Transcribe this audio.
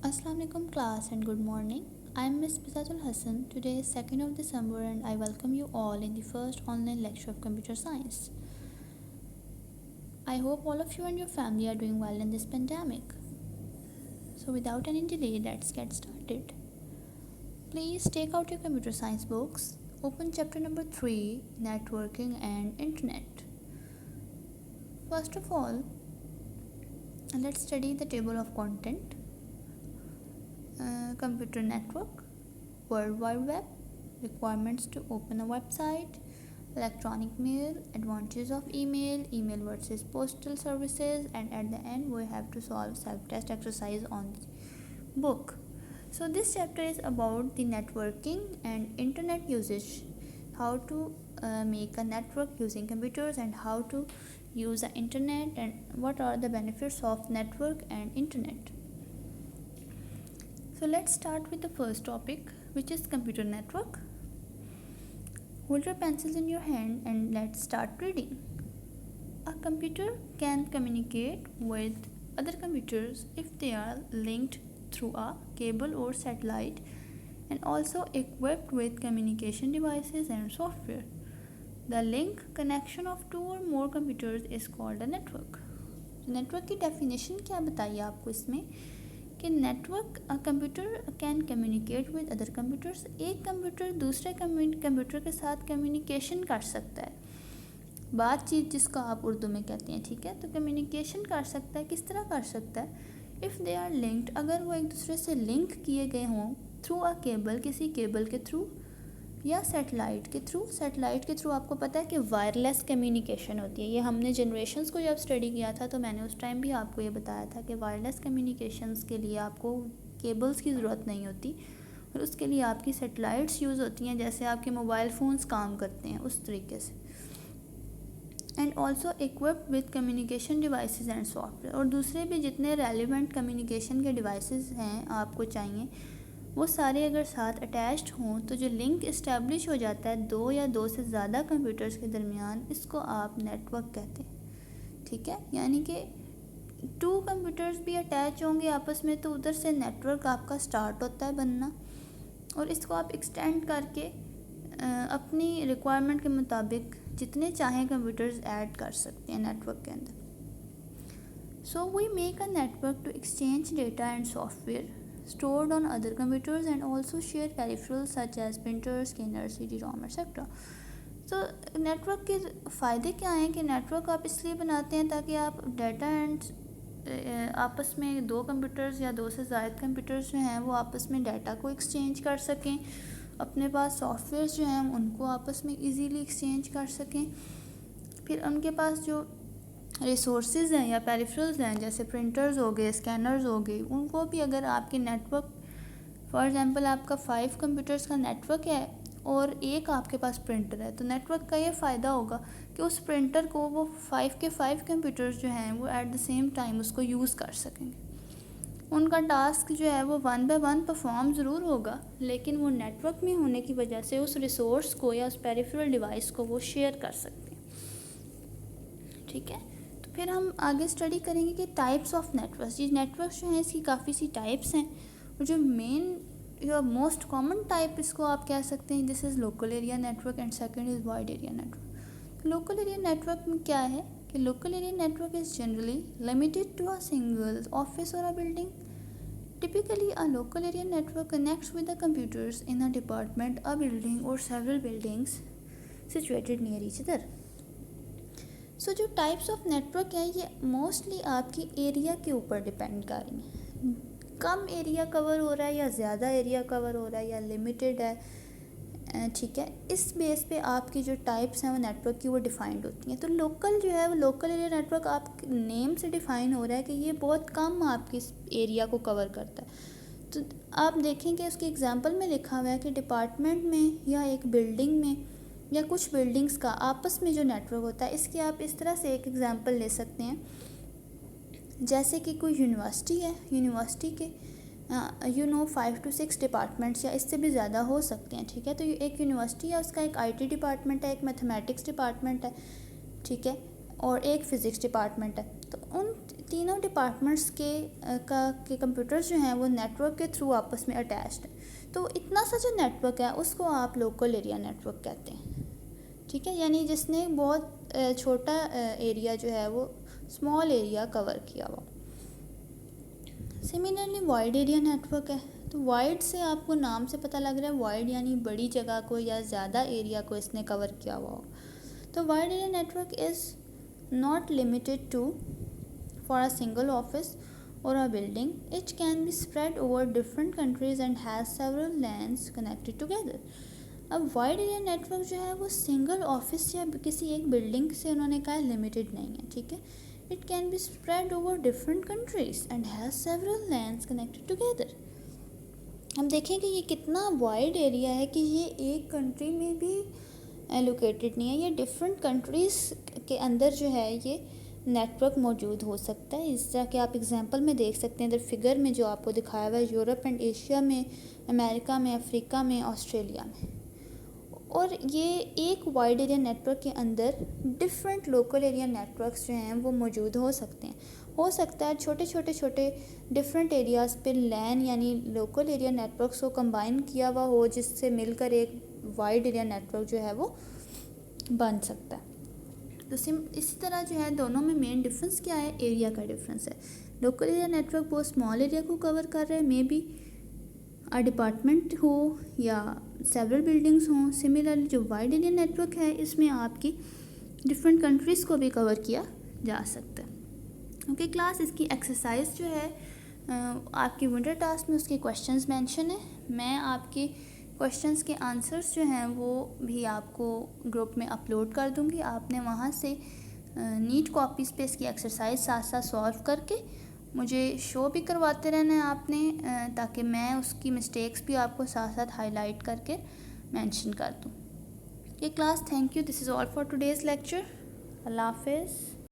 Assalamu alaikum class and good morning. I am Miss Bizatul Hassan. Today is 2nd of December and I welcome you all in the first online lecture of computer science. I hope all of you and your family are doing well in this pandemic. So without any delay, let's get started. Please take out your computer science books. Open chapter number 3, Networking and Internet. First of all, let's study the table of content. Computer network, World Wide Web, requirements to open a website, electronic mail, advantages of email, email versus postal services, and at the end we have to solve self-test exercise on the book. So this chapter is about the networking and internet usage, how to make a network using computers and how to use the internet and what are the benefits of network and internet. So let's start with the first topic, which is computer network. Hold your pencils in your hand and let's start reading. A computer can communicate with other computers if they are linked through a cable or satellite and also equipped with communication devices and software. The link connection of two or more computers is called a network. Network की definition क्या बताइए आपको इसमें कि network computer can communicate with other computers, एक computer दूसरे computer के साथ कम्युनिकेशन कर सकता है, बातचीत जिसको आप उर्दू में कहते हैं, ठीक है। तो कम्युनिकेशन कर सकता है, किस तरह कर सकता है? इफ़ दे आर लिंक्ड, अगर वो एक दूसरे से लिंक किए गए हों थ्रू अ केबल, किसी केबल के थ्रू या सैटेलाइट के थ्रू। सैटेलाइट के थ्रू आपको पता है कि वायरलेस कम्युनिकेशन होती है। ये हमने जनरेशन्स को जब स्टडी किया था तो मैंने उस टाइम भी आपको ये बताया था कि वायरलेस कम्युनिकेशंस के लिए आपको केबल्स की ज़रूरत नहीं होती और उसके लिए आपकी सैटेलाइट्स यूज़ होती हैं, जैसे आपके मोबाइल फ़ोन्स काम करते हैं उस तरीके से। And also equipped with communication devices and software, और दूसरे भी जितने रेलिवेंट कम्युनिकेशन के डिवाइसेस हैं आपको चाहिए वो सारे अगर साथ अटैच्ड हों तो जो लिंक इस्टेब्लिश हो जाता है दो या दो से ज़्यादा कंप्यूटर्स के दरमियान, इसको आप नेटवर्क कहते हैं, ठीक है। यानी कि टू कंप्यूटर्स भी अटैच होंगे आपस में तो उधर से नेटवर्क आपका स्टार्ट होता है बनना, और इसको आप एक्सटेंड करके अपनी रिक्वायरमेंट के मुताबिक जितने चाहें कंप्यूटर्स ऐड कर सकते हैं नेटवर्क के अंदर। So we make a network to exchange data and software stored on other computers and also share peripherals such as printers, scanners, CD-ROM etc. तो नेटवर्क के फ़ायदे क्या हैं कि नेटवर्क आप इसलिए बनाते हैं ताकि आप डाटा एंड आपस में दो कंप्यूटर्स या दो से ज़ायद कंप्यूटर्स जो हैं वो आपस में डाटा को एक्सचेंज कर सकें, अपने पास सॉफ्टवेयर्स जो हैं उनको आपस में इजीली एक्सचेंज कर सकें, फिर उनके पास जो रिसोर्सेज हैं या पेरिफेरल्स हैं जैसे प्रिंटर्स हो गए, स्कैनर्स हो गए, उनको भी अगर आपके नेटवर्क फॉर एग्जांपल आपका 5 कंप्यूटर्स का नेटवर्क है और एक आपके पास प्रिंटर है, तो नेटवर्क का ये फ़ायदा होगा कि उस प्रिंटर को वो 5 के 5 कंप्यूटर्स जो हैं वो एट द सेम टाइम उसको यूज़ कर सकेंगे। उनका टास्क जो है वो 1 बाय 1 परफॉर्म ज़रूर होगा, लेकिन वो नेटवर्क में होने की वजह से उस रिसोर्स को या उस पेरिफेरल डिवाइस को वो शेयर कर सकते हैं, ठीक है। फिर हम आगे स्टडी करेंगे कि टाइप्स ऑफ नेटवर्क्स। ये नेटवर्क्स जो हैं इसकी काफ़ी सी टाइप्स हैं, और जो मेन या मोस्ट कॉमन टाइप इसको आप कह सकते हैं, this is local area network and second is wide area network. Local area network में क्या है कि local area network is generally limited to a single office और a building. Typically a local area network connects with the computers in a department, a building और several buildings situated near each other. So जो types of network है ये mostly आपकी area के ऊपर depend कर रही हैं, कम एरिया कवर हो रहा है या ज़्यादा एरिया कवर हो रहा है या लिमिटेड है, ठीक है। इस बेस पे आपकी जो टाइप्स हैं वो नेटवर्क की वो डिफाइंड होती हैं। तो लोकल जो है वो लोकल एरिया नेटवर्क आप नेम से डिफ़ाइन हो रहा है कि ये बहुत कम आपकी एरिया को कवर करता है। तो आप देखेंगे उसकी एग्जांपल में लिखा हुआ है कि डिपार्टमेंट में या एक बिल्डिंग में या कुछ बिल्डिंग्स का आपस में जो नेटवर्क होता है, इसकी आप इस तरह से एक एग्जांपल ले सकते हैं, जैसे कि कोई यूनिवर्सिटी है, यूनिवर्सिटी के 5 to 6 डिपार्टमेंट्स या इससे भी ज़्यादा हो सकते हैं, ठीक है। तो एक यूनिवर्सिटी है, उसका एक IT डिपार्टमेंट है, एक मैथमेटिक्स डिपार्टमेंट है, ठीक है, और एक फ़िज़िक्स डिपार्टमेंट है। तो उन तीनों डिपार्टमेंट्स के कंप्यूटर्स जो हैं वो नेटवर्क के थ्रू आपस में अटैच्ड हैं। तो इतना सा जो नेटवर्क है उसको आप लोकल एरिया नेटवर्क कहते हैं, ठीक है, यानी जिसने बहुत छोटा एरिया जो है वो स्मॉल एरिया कवर किया हुआ। सिमिलरली वाइड एरिया नेटवर्क है, तो वाइड से आपको नाम से पता लग रहा है वाइड यानी बड़ी जगह को या ज़्यादा एरिया को इसने कवर किया हुआ हो। तो wide area network is not limited to for a single office or a building. It can be spread over different countries and has several LANs connected together. अब वाइड एरिया नेटवर्क जो है वो single office या किसी एक building से उन्होंने कहा लिमिटेड नहीं है, ठीक है। It can be spread over different countries and has several lands connected together. हम देखें कि ये कितना वाइड एरिया है कि ये एक कंट्री में भी लोकेटेड नहीं है, ये डिफरेंट कंट्रीज़ के अंदर जो है ये नेटवर्क मौजूद हो सकता है। इस तरह के आप एग्जांपल में देख सकते हैं, इधर फिगर में जो आपको दिखाया हुआ है यूरोप एंड एशिया में, अमेरिका में, अफ्रीका में, ऑस्ट्रेलिया में। और ये एक वाइड एरिया नेटवर्क के अंदर डिफरेंट लोकल एरिया नेटवर्क्स जो हैं वो मौजूद हो सकते हैं। हो सकता है छोटे डिफरेंट एरियाज़ पे लैन यानी लोकल एरिया नेटवर्क्स को कंबाइन किया हुआ हो, जिससे मिलकर एक वाइड एरिया नेटवर्क जो है वो बन सकता है। तो इसी तरह जो है दोनों में मेन डिफरेंस क्या है, एरिया का डिफरेंस है। लोकल एरिया नेटवर्क बहुत स्मॉल एरिया को कवर कर रहा है, मे बी अ डिपार्टमेंट हो या सेवरल बिल्डिंग्स हों। सिमिलरली जो वाइड एरिया नेटवर्क है इसमें आपकी डिफरेंट कंट्रीज़ को भी कवर किया जा सकता है। ओके क्लास, इसकी एक्सरसाइज जो है आपकी विंटर टास्क में उसके क्वेश्चंस मेंशन है। मैं आपकी क्वेश्चंस के आंसर्स जो हैं वो भी आपको ग्रुप में अपलोड कर दूंगी। आपने वहाँ से नीट कॉपीज़ पे इसकी एक्सरसाइज साथ साथ सॉल्व करके मुझे शो भी करवाते रहना है आपने, ताकि मैं उसकी मिस्टेक्स भी आपको साथ साथ हाईलाइट करके मेंशन कर दूँ। ये class, thank you, this is all for today's lecture. अल्लाह हाफिज़।